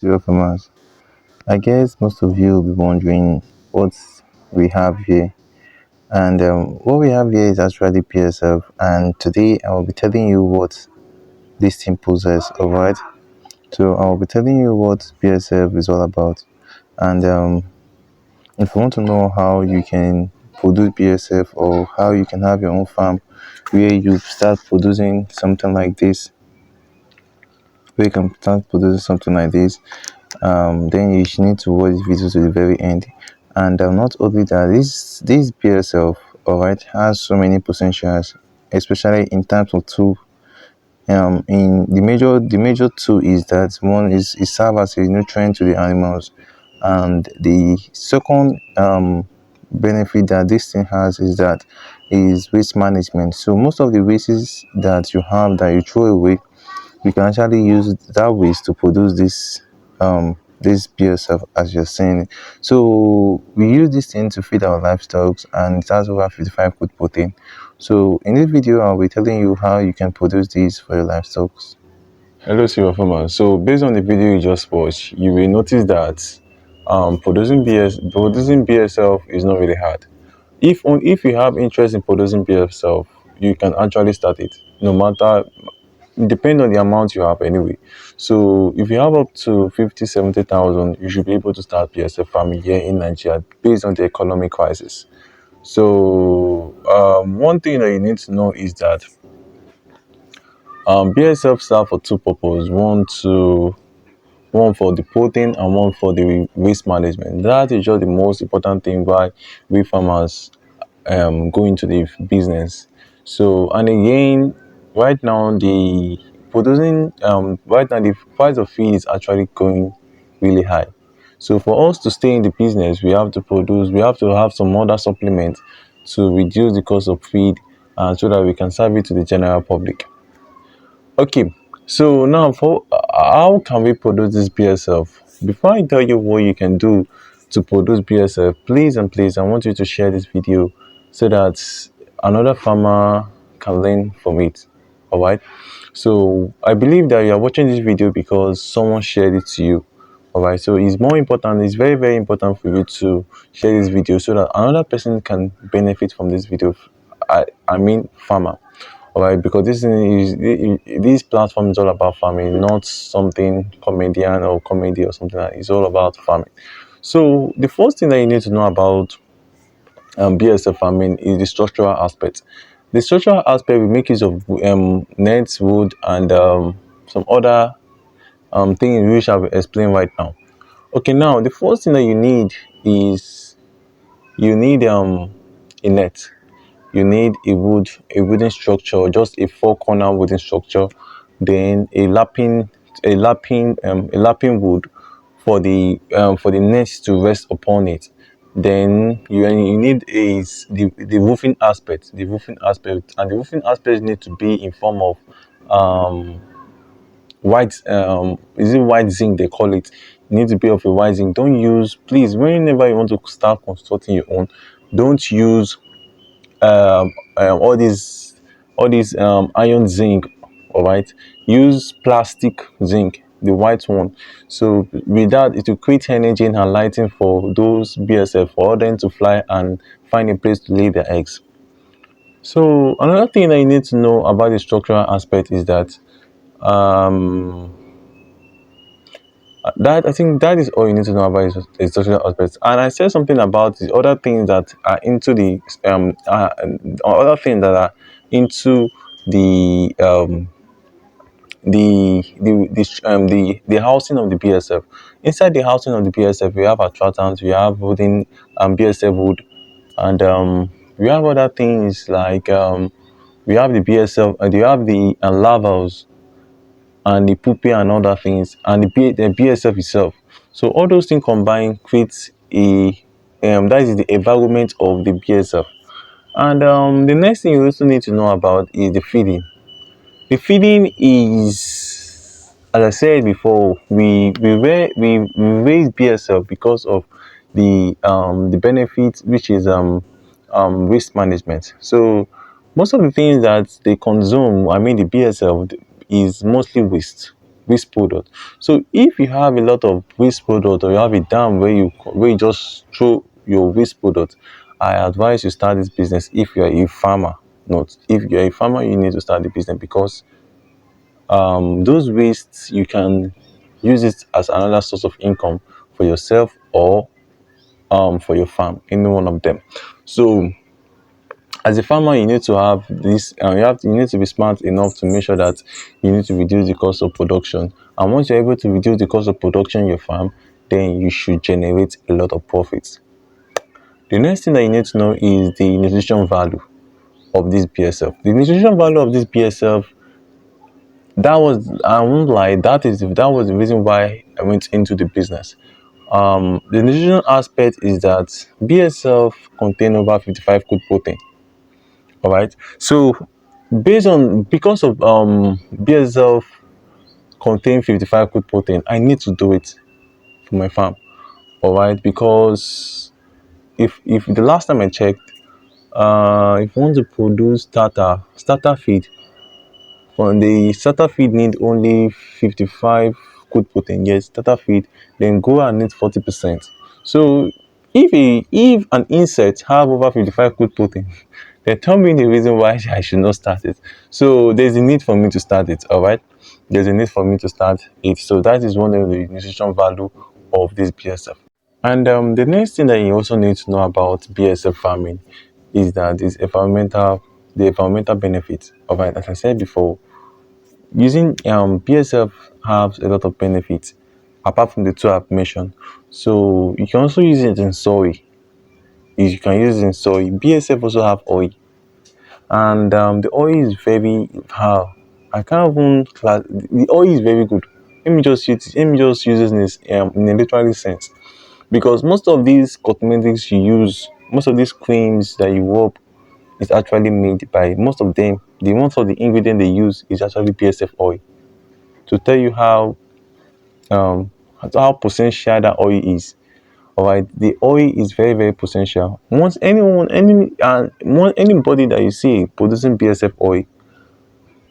Zero farmers. I guess most of you will be wondering what we have here. And what we have here is actually PSF. And today I will be telling you what this thing possesses, alright? So I will be telling you what PSF is all about. And if you want to know how you can produce PSF or how you can have your own farm where you start producing something like this, where you can start producing something like this, then you should need to watch this video to the very end. And not only that, this PSL, all right, has so many potentials, especially in terms of two. In the major two is that one is it serves as a nutrient to the animals, and the second benefit that this thing has is that is waste management. So most of the wastes that you have that you throw away, we can actually use that waste to produce this BSF as you're saying. So we use this thing to feed our livestock, and it has over 55 good protein. So in this video I'll be telling you how you can produce this for your livestock. Hello, Sirah farmer. So based on the video you just watched, you will notice that producing BSL is not really hard. If you have interest in producing BSL, you can actually start it. No matter, depend on the amount you have anyway. So if you have up to 50, 70,000, you should be able to start BSL farming here in Nigeria based on the economic crisis. So one thing that you need to know is that BSF serve for two purposes. One for the protein and one for the waste management. That is just the most important thing why we farmers go into the business. So, and again, right now the price of feed is actually going really high. So for us to stay in the business, we have to have some other supplements to reduce the cost of feed, so that we can serve it to the general public. Okay, so now for how can we produce this BSF? Before I tell you what you can do to produce BSF, please and please, I want you to share this video so that another farmer can learn from it. All right. So I believe that you are watching this video because someone shared it to you. All right. So it's more important. It's very very important for you to share this video so that another person can benefit from this video. I mean farmer. All right, because this platform is all about farming, not something comedian or comedy or something like that. It's all about farming. So the first thing that you need to know about BSF farming is the structural aspect. The structural aspect will make use of nets, wood, and some other things which I will explain right now. Okay, now the first thing that you need is you need a net. You need a wooden structure, just a four corner wooden structure, then a lapping wood for the nest to rest upon it. Then you need the roofing aspect, and the roofing aspect need to be in form of um white is it white zinc they call it. You need to be of a white zinc. Don't use, please, whenever you want to start constructing your own, don't use um, um, all these iron zinc. All right, use plastic zinc, the white one. So with that, it will create energy and lighting for those BSF for them to fly and find a place to lay their eggs. So another thing that you need to know about the structural aspect is that um that I think that is all you need to know about the structural aspects. And I said something about the other things that are into the other things that are into the the housing of the BSF. Inside the housing of the BSF, we have attractants, we have wooden BSF wood, and we have other things like we have the BSF, we have the larvas and the pupae and other things, and the BSF itself. So all those things combined creates a that is the environment of the BSF. And the next thing you also need to know about is the feeding. The feeding is, as I said before, we raise BSF because of the benefit, which is waste management. So most of the things that they consume, I mean the BSF, is mostly waste. waste product. So if you have a lot of waste product, or you have a dam where you just throw your waste product, I advise you start this business. If you are a farmer, not if you are a farmer, you need to start the business, because those wastes, you can use it as another source of income for yourself, or for your farm, any one of them. So as a farmer, you need to have this, you need to be smart enough to make sure that you need to reduce the cost of production. And once you're able to reduce the cost of production in your farm, then you should generate a lot of profits. The next thing that you need to know is the nutrition value of this BSF. The nutrition value of this BSF, that was, I won't lie, that was the reason why I went into the business. The nutrition aspect is that BSF contain over 55 good protein. All right. So because of BSF contain 55 good protein, I need to do it for my farm. All right, because if the last time I checked, if you want to produce starter feed, from the starter feed need only 55 good protein. Yes, starter feed. Then grower needs 40%. So if an insect have over 55 good protein, then tell me the reason why I should not start it. So there's a need for me to start it. All right, there's a need for me to start it. So that is one of the nutrition value of this BSF. And the next thing that you also need to know about BSF farming is that the environmental benefits. All right, as I said before, using BSF has a lot of benefits apart from the two I've mentioned. So you can also use it in soy. You can use it in soy. BSF also have oil, and the oil is very how I can't even class. The oil is very good. Let me just use this in a literary sense, because most of these cosmetics you use, most of these creams that you rub, is actually made by, most of them, the most of the ingredient they use is actually BSF oil. To tell you um how potential that oil is. All right, the oil is very very potential. Once anyone anybody that you see producing BSF oil,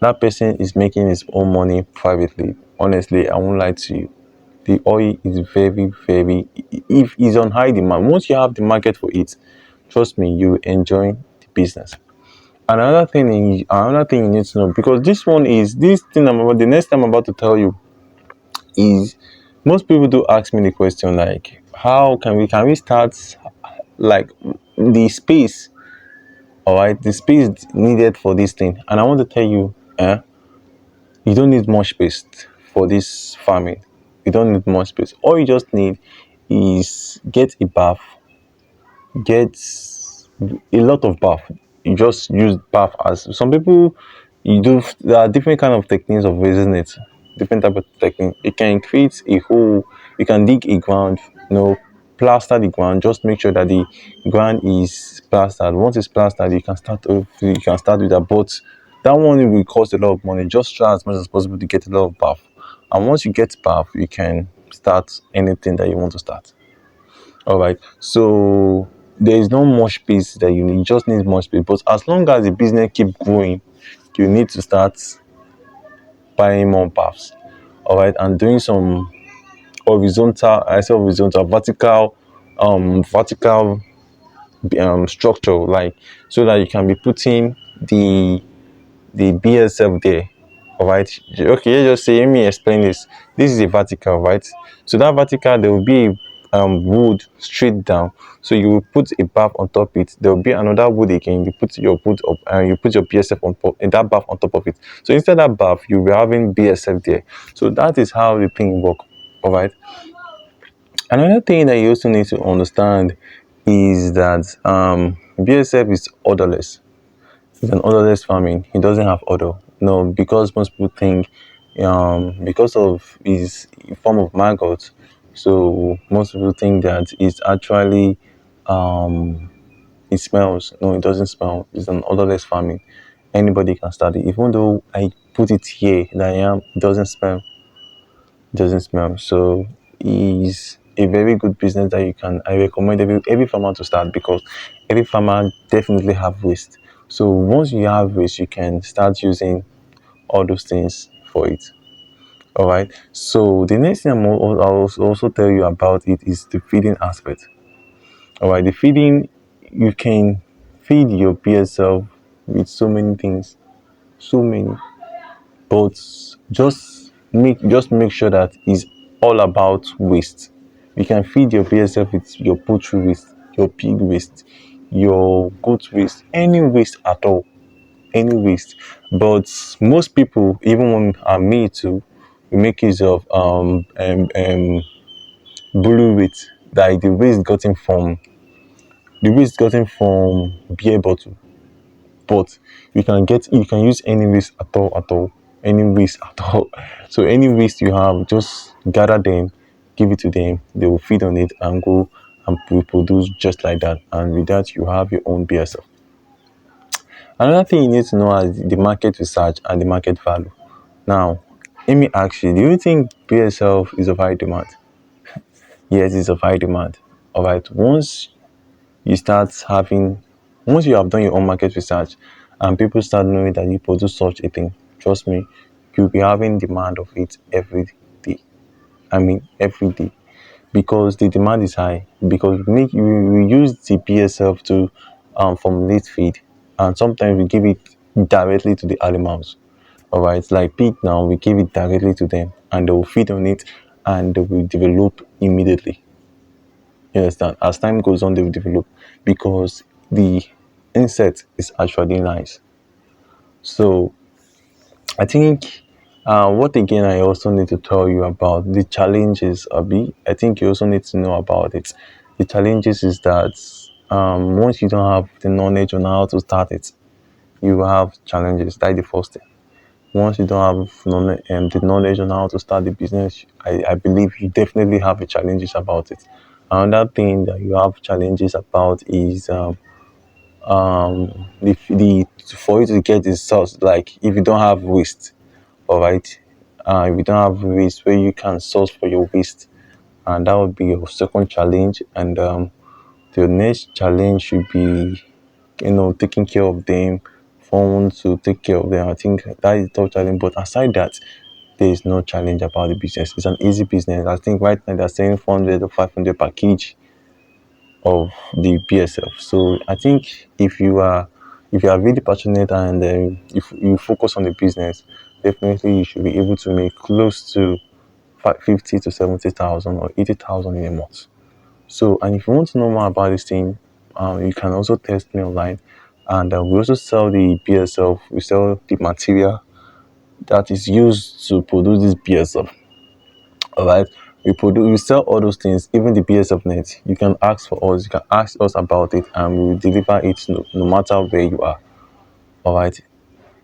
that person is making his own money privately. Honestly, I won't lie to you. The oil is very very, if it's on high demand, once you have the market for it, trust me, you enjoy the business. Another thing you need to know, because this thing the next time I'm about to tell you is, most people do ask me the question like, how can we start, like, the space, all right, the space needed for this thing. And I want to tell you, you don't need much space for this farming. You don't need much space. All you just need is get a bath, get a lot of bath. You just use bath. As some people, you do, there are different kind of techniques of raising it, different type of technique. You can create a hole, you can dig a ground, plaster the ground. Just make sure that the ground is plastered. Once it's plastered, you can start with that. But that one will cost a lot of money. Just try as much as possible to get a lot of bath, and once you get bath, you can start anything that you want to start. All right. So there is no much space that you need. You just need more space. But as long as the business keep growing, you need to start buying more paths. All right, and doing some vertical structure, like, so that you can be putting the BSF there. All right. Okay, let's just say, let me explain this. This is a vertical, right? So that vertical, there will be wood straight down. So you will put a bath on top it. There will be another wood again. You put your wood up, and you put your BSF on top, in that bath on top of it. So instead of that bath, you'll be having BSF there. So that is how the thing work. All right. Another thing that you also need to understand is that BSF is odorless. It's an odorless farming. It doesn't have odor. No, because most people think, because of his form of maggot, so most people think that it's actually, it smells. No, it doesn't smell. It's an odorless farming. Anybody can start it. Even though I put it here that I am, it doesn't smell. It doesn't smell. So it's a very good business that I recommend every farmer to start, because every farmer definitely have waste. So once you have waste, you can start using all those things for it. All right. So the next thing I'll also tell you about it is the feeding aspect. All right. The feeding, you can feed your PSL with so many things, so many. But just make sure that it's all about waste. You can feed your PSL with your poultry waste, your pig waste, your goat waste, any waste at all, any waste. But most people, even when me too, we make use of blue waste, like the waste gotten from beer bottle. But you can use any waste at all, any waste at all. So any waste you have, just gather them, give it to them, they will feed on it and go and reproduce just like that, and with that you have your own BSF. Another thing you need to know is the market research and the market value. Now, let me ask you, do you think BSF is of high demand? Yes, it's of high demand. All right, you start having once you have done your own market research and people start knowing that you produce such a thing, trust me, you'll be having demand of it every day. I mean every day. Because the demand is high, because we use the PSF to formulate feed, and sometimes we give it directly to the animals. All right, like pig now, we give it directly to them and they will feed on it and they will develop immediately. You understand? As time goes on, they will develop because the insect is actually nice. So I think what again I also need to tell you about the challenges, Abi. I think you also need to know about it. The challenges is that once you don't have the knowledge on how to start it, you will have challenges. That's the first thing. Once you don't have the knowledge on how to start the business, I believe you definitely have the challenges about it. Another thing that you have challenges about is the for you to get the source, like if you don't have waste, all right, if you don't have waste where you can source for your waste, and that would be your second challenge. And the next challenge should be, taking care of them, funds to take care of them. I think that is the top challenge. But aside that, there is no challenge about the business. It's an easy business. I think right now they're selling 400 or 500 per kg of the PSF. So I think if you are really passionate and if you focus on the business, definitely you should be able to make close to 50 to 70,000 or 80,000 in a month. So, and if you want to know more about this thing, you can also test me online. And we also sell the PSF. We sell the material that is used to produce this PSF. All right, we sell all those things, even the BSF net. You can ask for us, you can ask us about it, and we will deliver it no matter where you are. All right,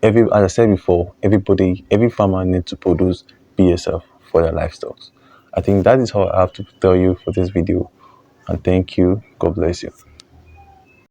as I said before, every farmer needs to produce BSF for their livestock. I think that is all I have to tell you for this video, and thank you. God bless you.